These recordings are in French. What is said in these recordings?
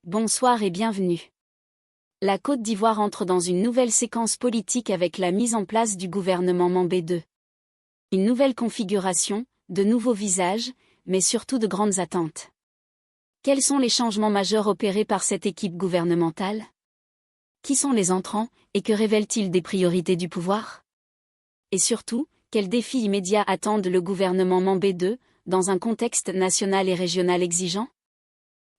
Bonsoir et bienvenue. La Côte d'Ivoire entre dans une nouvelle séquence politique avec la mise en place du gouvernement Mambé II. Une nouvelle configuration, de nouveaux visages, mais surtout de grandes attentes. Quels sont les changements majeurs opérés par cette équipe gouvernementale? Qui sont les entrants, et que révèlent-ils des priorités du pouvoir? Et surtout, quels défis immédiats attendent le gouvernement Mambé II, dans un contexte national et régional exigeant?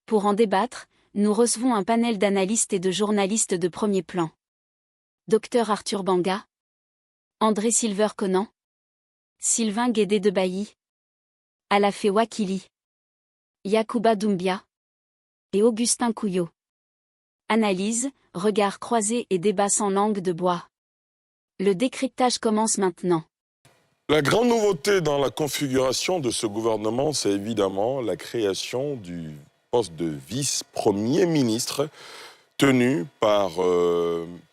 Pour en débattre, nous recevons un panel d'analystes et de journalistes de premier plan. Dr Arthur Banga, André Silver Conan, Sylvain Guédé de Bailly, Alafé Wakili, Yacouba Doumbia et Augustin Couillot. Analyse, regards croisés et débats sans langue de bois. Le décryptage commence maintenant. La grande nouveauté dans la configuration de ce gouvernement, c'est évidemment la création du poste de vice-premier ministre tenu par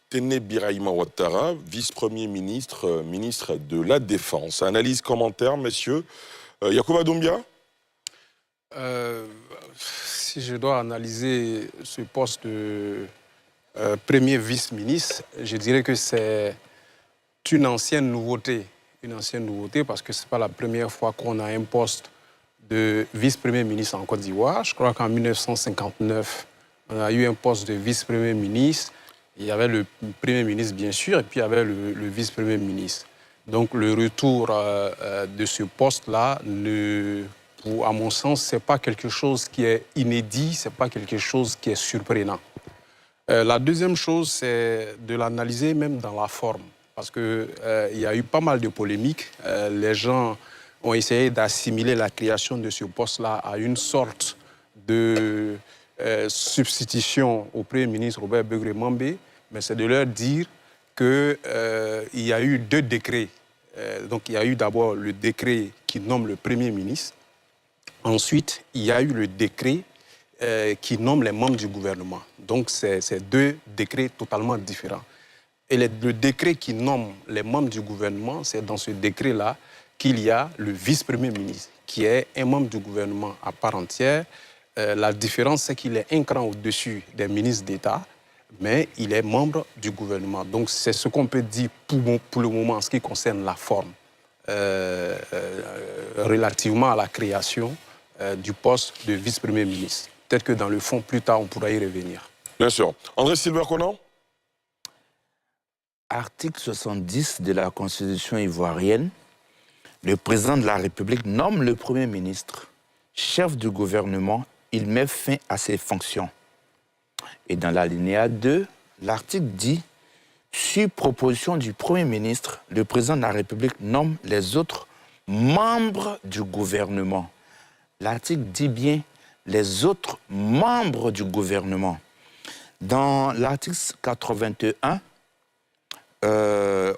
Téné Birahima Ouattara, vice-premier ministre, ministre de la Défense. Analyse, commentaire, messieurs. Yacouba Doumbia? Si je dois analyser ce poste de premier vice-ministre, je dirais que c'est une ancienne nouveauté. Une ancienne nouveauté parce que ce n'est pas la première fois qu'on a un poste de vice-premier ministre en Côte d'Ivoire. Je crois qu'en 1959, on a eu un poste de vice-premier ministre. Il y avait le premier ministre, bien sûr, et puis il y avait le vice-premier ministre. Donc le retour de ce poste-là, à mon sens, ce n'est pas quelque chose qui est inédit, ce n'est pas quelque chose qui est surprenant. La deuxième chose, c'est de l'analyser même dans la forme. Parce qu'il y a eu pas mal de polémiques. Les gens ont essayé d'assimiler la création de ce poste-là à une sorte de substitution au Premier ministre Robert Begré Mambé, mais c'est de leur dire qu'il y a eu deux décrets. Donc il y a eu d'abord le décret qui nomme le Premier ministre. Ensuite, il y a eu le décret qui nomme les membres du gouvernement. Donc c'est deux décrets totalement différents. Et le décret qui nomme les membres du gouvernement, c'est dans ce décret-là qu'il y a le vice-premier ministre, qui est un membre du gouvernement à part entière. La différence, c'est qu'il est un cran au-dessus des ministres d'État, mais il est membre du gouvernement. Donc c'est ce qu'on peut dire pour le moment en ce qui concerne la forme, relativement à la création du poste de vice-premier ministre. Peut-être que dans le fond, plus tard, on pourra y revenir. Bien sûr. André Silver Conan? Article 70 de la Constitution ivoirienne, le président de la République nomme le Premier ministre, chef du gouvernement, il met fin à ses fonctions. Et dans l'alinéa 2, l'article dit « Sur proposition du Premier ministre, le président de la République nomme les autres membres du gouvernement. » L'article dit bien « les autres membres du gouvernement ». Dans l'article 81,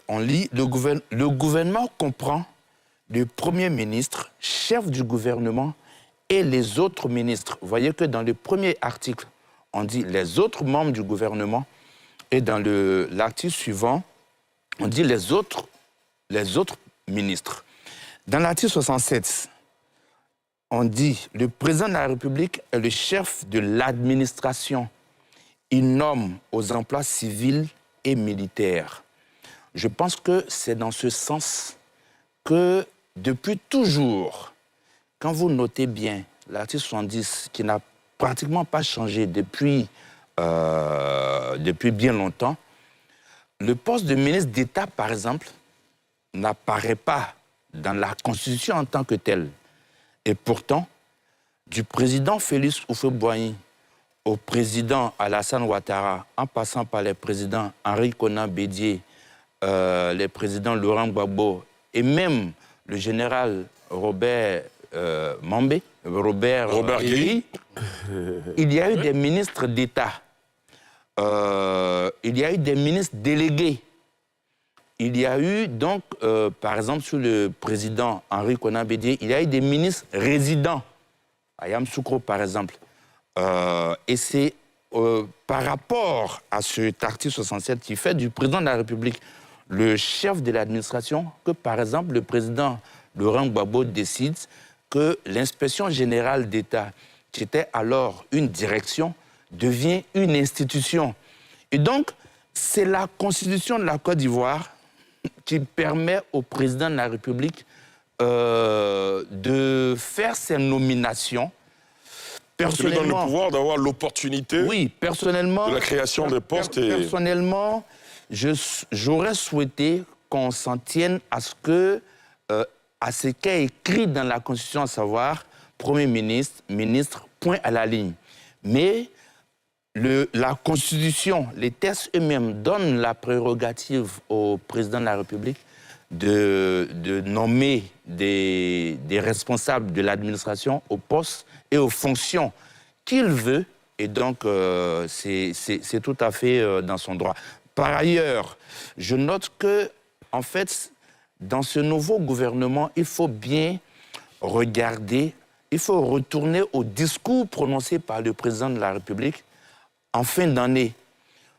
on lit le gouvernement comprend le Premier ministre, chef du gouvernement et les autres ministres. Vous voyez que dans le premier article, on dit les autres membres du gouvernement et dans l'article suivant, on dit les autres ministres. Dans l'article 67, on dit le président de la République est le chef de l'administration. Il nomme aux emplois civils et militaires. Je pense que c'est dans ce sens que, depuis toujours, quand vous notez bien l'article 70, qui n'a pratiquement pas changé depuis bien longtemps, le poste de ministre d'État, par exemple, n'apparaît pas dans la Constitution en tant que tel. Et pourtant, du président Félix Houphouët-Boigny au président Alassane Ouattara, en passant par les présidents Henri Konan Bédié, les présidents Laurent Gbagbo et même le général Robert Guéry, il y a eu des ministres d'État, il y a eu des ministres délégués, il y a eu donc, par exemple, sous le président Henri Konan Bédié, il y a eu des ministres résidents, Ayam Soukro par exemple, et c'est par rapport à cet article 67 qui fait du président de la République le chef de l'administration que, par exemple, le président Laurent Gbagbo décide que l'inspection générale d'État, qui était alors une direction, devient une institution. Et donc, c'est la Constitution de la Côte d'Ivoire qui permet au président de la République de faire ses nominations. Personnellement, lui donne le pouvoir d'avoir l'opportunité de la création des postes. Personnellement, j'aurais souhaité qu'on s'en tienne à ce qui est écrit dans la Constitution, à savoir Premier ministre, ministre, point à la ligne. Mais la Constitution, les textes eux-mêmes donnent la prérogative au président de la République de nommer des responsables de l'administration aux postes et aux fonctions qu'il veut. Et donc, c'est tout à fait dans son droit. Par ailleurs, je note que, en fait, dans ce nouveau gouvernement, il faut bien regarder, il faut retourner au discours prononcé par le président de la République en fin d'année.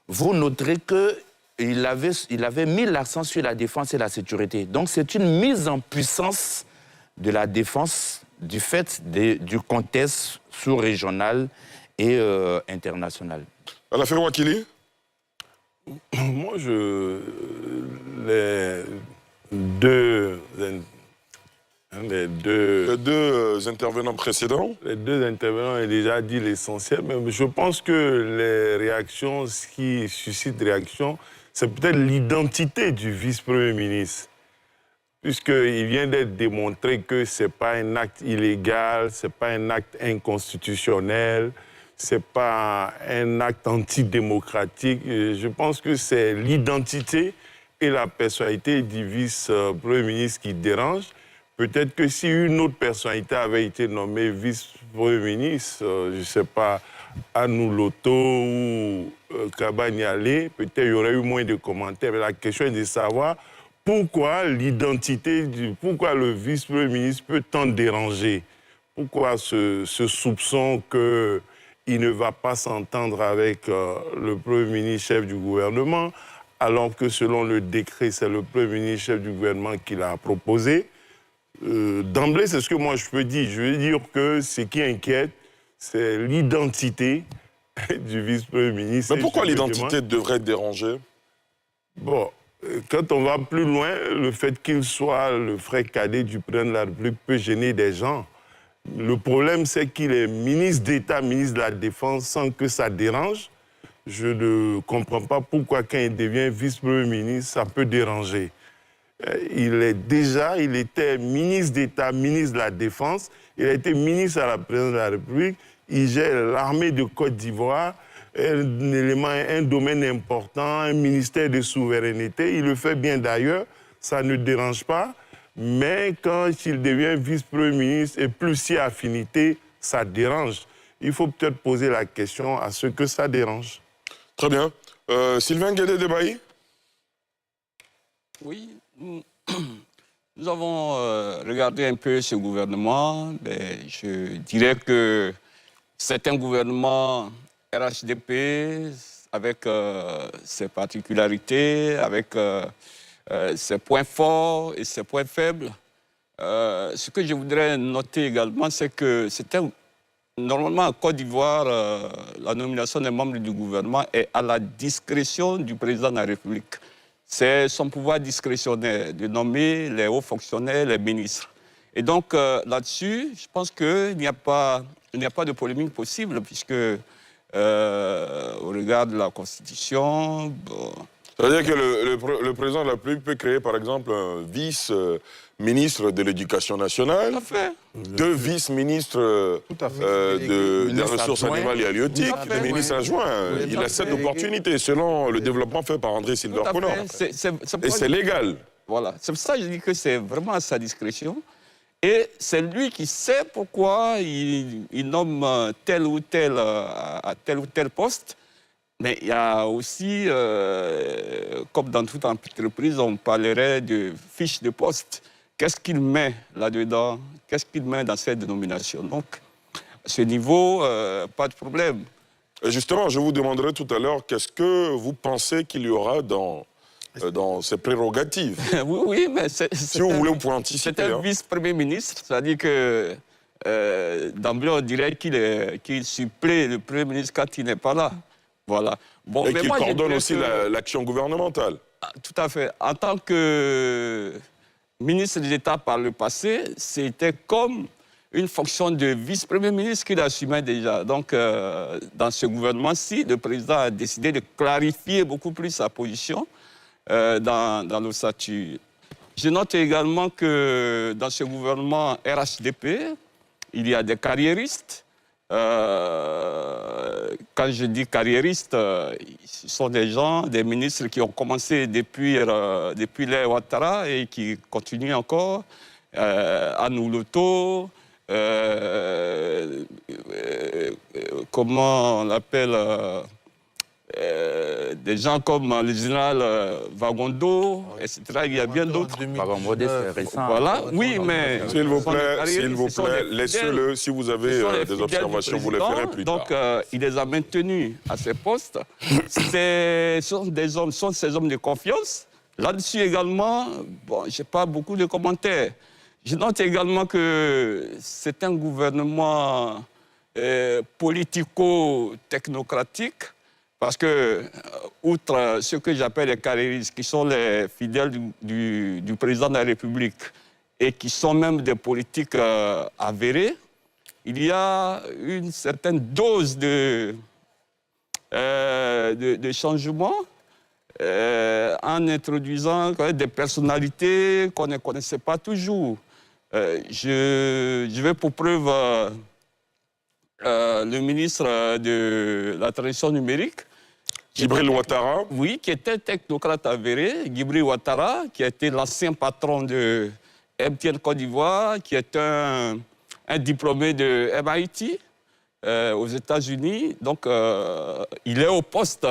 Vous noterez qu'il avait mis l'accent sur la défense et la sécurité. Donc c'est une mise en puissance de la défense du fait du contexte sous-régional et international. Alafé Wakili? Moi, les deux intervenants précédents. Les deux intervenants ont déjà dit l'essentiel, mais je pense que les réactions, ce qui suscite réaction, c'est peut-être l'identité du vice-premier ministre. Puisqu'il vient d'être démontré que ce n'est pas un acte illégal, ce n'est pas un acte inconstitutionnel, ce n'est pas un acte antidémocratique. Je pense que c'est l'identité et la personnalité du vice-premier ministre qui dérange. Peut-être que si une autre personnalité avait été nommée vice-premier ministre, je ne sais pas, Anou Loto ou Kaba Nialé, peut-être il y aurait eu moins de commentaires. Mais la question est de savoir pourquoi pourquoi le vice-premier ministre peut tant déranger? Pourquoi ce soupçon qu'il ne va pas s'entendre avec le premier ministre chef du gouvernement, alors que selon le décret, c'est le premier ministre chef du gouvernement qui l'a proposé? D'emblée, c'est ce que moi je peux dire. Je veux dire que ce qui inquiète, c'est l'identité du vice-premier ministre. Mais pourquoi l'identité devrait déranger? Bon, quand on va plus loin, le fait qu'il soit le frère cadet du président de la République peut gêner des gens. Le problème, c'est qu'il est ministre d'État, ministre de la Défense, sans que ça dérange. Je ne comprends pas pourquoi, quand il devient vice-premier ministre, ça peut déranger. Il était ministre d'État, ministre de la Défense. Il a été ministre à la présidence de la République. Il gère l'armée de Côte d'Ivoire, un domaine important, un ministère de souveraineté. Il le fait bien d'ailleurs, ça ne dérange pas. Mais quand il devient vice-premier ministre et plus si affinité, ça dérange. Il faut peut-être poser la question à ceux que ça dérange. Très bien. Sylvain Guédé-Debaï? Oui. Nous avons regardé un peu ce gouvernement. Je dirais que c'est un gouvernement RHDP avec ses particularités, avec ses points forts et ses points faibles. Ce que je voudrais noter également, c'est que normalement en Côte d'Ivoire, la nomination des membres du gouvernement est à la discrétion du président de la République. C'est son pouvoir discrétionnaire de nommer les hauts fonctionnaires, les ministres. Et donc, là-dessus, je pense qu'il n'y a pas de polémique possible, puisque, au regard de la Constitution... Bon... C'est-à-dire que le président de la République peut créer, par exemple, un vice-ministre de l'Éducation nationale, Tout à fait. deux vice-ministres des ressources animales et halieutiques, des ministres adjoints. Il a cette opportunité, selon le développement fait par André Silva-Ponor. Et c'est légal. Voilà. C'est pour ça que je dis que c'est vraiment à sa discrétion. Et c'est lui qui sait pourquoi il nomme tel ou tel à tel ou tel poste. Mais il y a aussi, comme dans toute entreprise, on parlerait de fiche de poste. Qu'est-ce qu'il met là-dedans? Qu'est-ce qu'il met dans cette dénomination? Donc, à ce niveau, pas de problème. Et justement, je vous demanderai tout à l'heure, qu'est-ce que vous pensez qu'il y aura dans ces prérogatives? Oui, mais si vous voulez, vous pouvez anticiper. C'est un vice-premier ministre, c'est-à-dire que d'emblée, on dirait qu'il supplée le Premier ministre quand il n'est pas là. Voilà. Bon, Et mais qu'il moi, je coordonne dirais aussi que- l'action gouvernementale. Ah, tout à fait. En tant que ministre d'État par le passé, c'était comme une fonction de vice-premier ministre qu'il assumait déjà. Donc, dans ce gouvernement-ci, le président a décidé de clarifier beaucoup plus sa position dans l'ossature. Je note également que dans ce gouvernement RHDP, il y a des carriéristes. Quand je dis carriéristes, ce sont des gens, des ministres qui ont commencé depuis l'ère Ouattara et qui continuent encore. Anouloto, comment on l'appelle, des gens comme le général Vagondo, etc. Il y a bien d'autres. Pardon, Modeste, c'est récent. Voilà, oui, mais... S'il vous ce sont des plaît, carriéristes, laissez-le. Si vous avez des observations, vous les ferez plus tard. Donc, il les a maintenus à ces postes. Ce sont ces hommes de confiance. Là-dessus également, bon, je n'ai pas beaucoup de commentaires. Je note également que c'est un gouvernement politico-technocratique, parce que, outre ce que j'appelle les carriéristes, qui sont les fidèles du président de la République et qui sont même des politiques avérés, il y a une certaine dose de changement en introduisant des personnalités qu'on ne connaissait pas toujours. Je vais pour preuve le ministre de la transition numérique. Djibril Ouattara. Oui, qui était technocrate avéré. Djibril Ouattara, qui a été l'ancien patron de MTN Côte d'Ivoire, qui est un diplômé de MIT aux États-Unis. Donc, il est au poste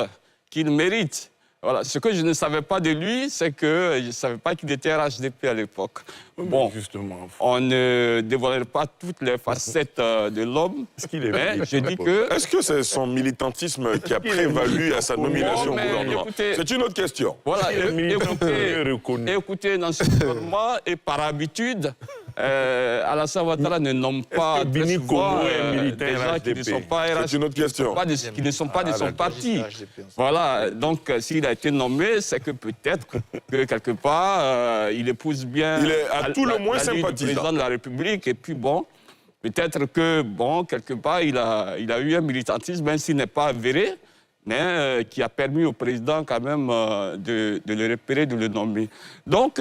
qu'il mérite. Voilà. Ce que je ne savais pas de lui, c'est que je ne savais pas qu'il était RHDP à l'époque. Bon, justement. on ne dévoilerait pas toutes les facettes de l'homme. Mais je dis que... Est-ce que c'est son militantisme qui a prévalu à sa nomination au mais gouvernement? écoutez- C'est une autre question. Voilà, écoutez, dans ce gouvernement, et par habitude, Alassane Ouattara ne nomme pas très Bini souvent Kono est militant des gens qui ne RHDP. sont pas C'est une RHDP, autre question. qui ne sont pas de son parti. Voilà, donc s'il a été nommé, c'est que peut-être que quelque part, il épouse bien Il est à tout le moins la ligne du sympathisant. président de la République. Et puis bon, peut-être que, bon, quelque part, il a eu un militantisme, même s'il n'est pas avéré, mais qui a permis au président quand même de le repérer, de le nommer. Donc,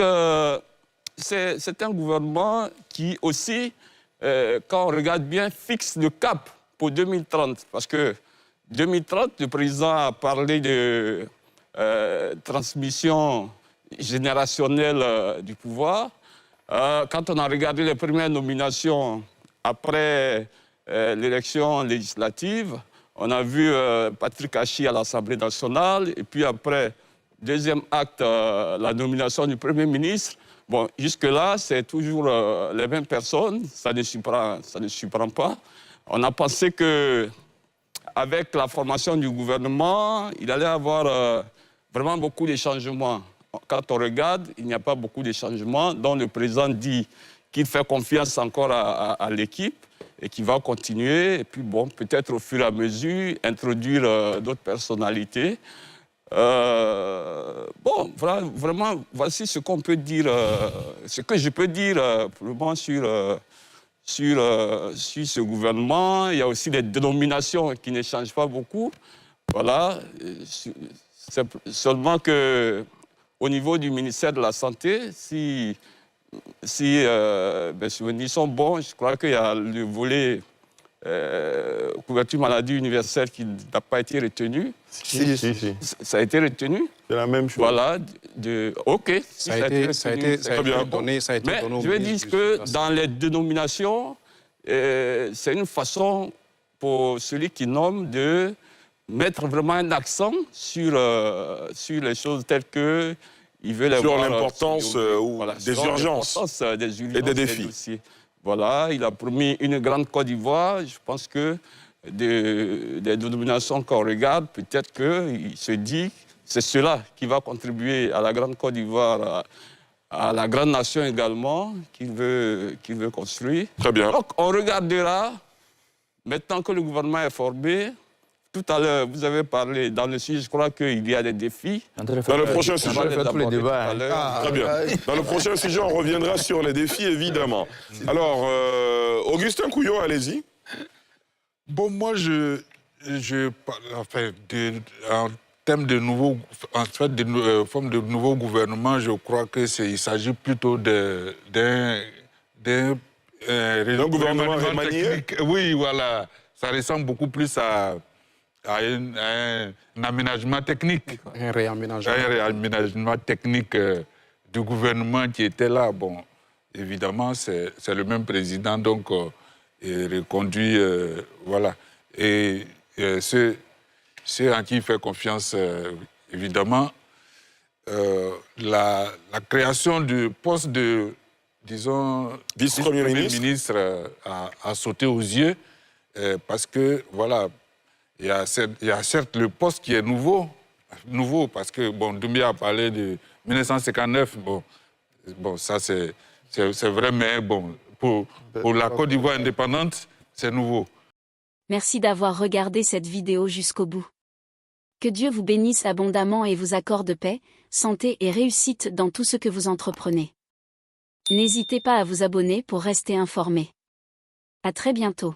c'est un gouvernement qui aussi, quand on regarde bien, fixe le cap pour 2030. Parce que 2030, le président a parlé de transmission générationnelle du pouvoir. Quand on a regardé les premières nominations après l'élection législative, on a vu Patrick Hachi à l'Assemblée nationale, et puis après, deuxième acte, la nomination du Premier ministre. Bon, jusque-là, c'est toujours les mêmes personnes, ça ne surprend pas. On a pensé qu'avec la formation du gouvernement, il allait y avoir vraiment beaucoup de changements. Quand on regarde, il n'y a pas beaucoup de changements, dont le président dit qu'il fait confiance encore à l'équipe et qu'il va continuer. Et puis, bon, peut-être au fur et à mesure, introduire d'autres personnalités. Bon, voilà, vraiment, voici ce qu'on peut dire, ce que je peux dire pour le moment sur ce gouvernement. Il y a aussi des dénominations qui ne changent pas beaucoup. Voilà, c'est seulement que au niveau du ministère de la Santé, si mes souvenirs sont bons, je crois qu'il y a le volet couverture maladie universelle qui n'a pas été retenu. Si. Ça a été retenu. C'est la même chose. Voilà. OK. Ça a été donné. Mais je veux dire que dans les dénominations, c'est une façon pour celui qui nomme de mettre vraiment un accent sur les choses telles que il veut les Sur voir, l'importance des urgences et des défis. dossiers. Voilà, il a promis une grande Côte d'Ivoire. Je pense que des dénominations qu'on regarde, peut-être qu'il se dit c'est cela qui va contribuer à la grande Côte d'Ivoire à la grande nation également qu'il veut construire. Très bien. Donc, on regardera, maintenant que le gouvernement est formé. Tout à l'heure, vous avez parlé dans le sujet, je crois qu'il y a des défis. Dans le prochain sujet, tous les débats. très bien. Dans le prochain sujet, on reviendra sur les défis, évidemment. Alors, Augustin Couillon, allez-y. Bon, moi, en termes de nouveau, en fait, forme de nouveau gouvernement, je crois que il s'agit plutôt d'un gouvernement remanié. technique. Oui, voilà. Ça ressemble beaucoup plus à un aménagement technique. Un réaménagement. Un réaménagement technique du gouvernement qui était là. Bon, évidemment, c'est le même président, donc il reconduit, voilà. Et ceux en qui il fait confiance, évidemment, la création du poste de, disons, vice-premier ministre a sauté aux yeux, parce que, voilà, il y a certes le poste qui est nouveau parce que, bon, Doumbia a parlé de 1959, bon ça c'est vrai, mais bon, pour la Côte d'Ivoire indépendante, c'est nouveau. Merci d'avoir regardé cette vidéo jusqu'au bout. Que Dieu vous bénisse abondamment et vous accorde paix, santé et réussite dans tout ce que vous entreprenez. N'hésitez pas à vous abonner pour rester informé. À très bientôt.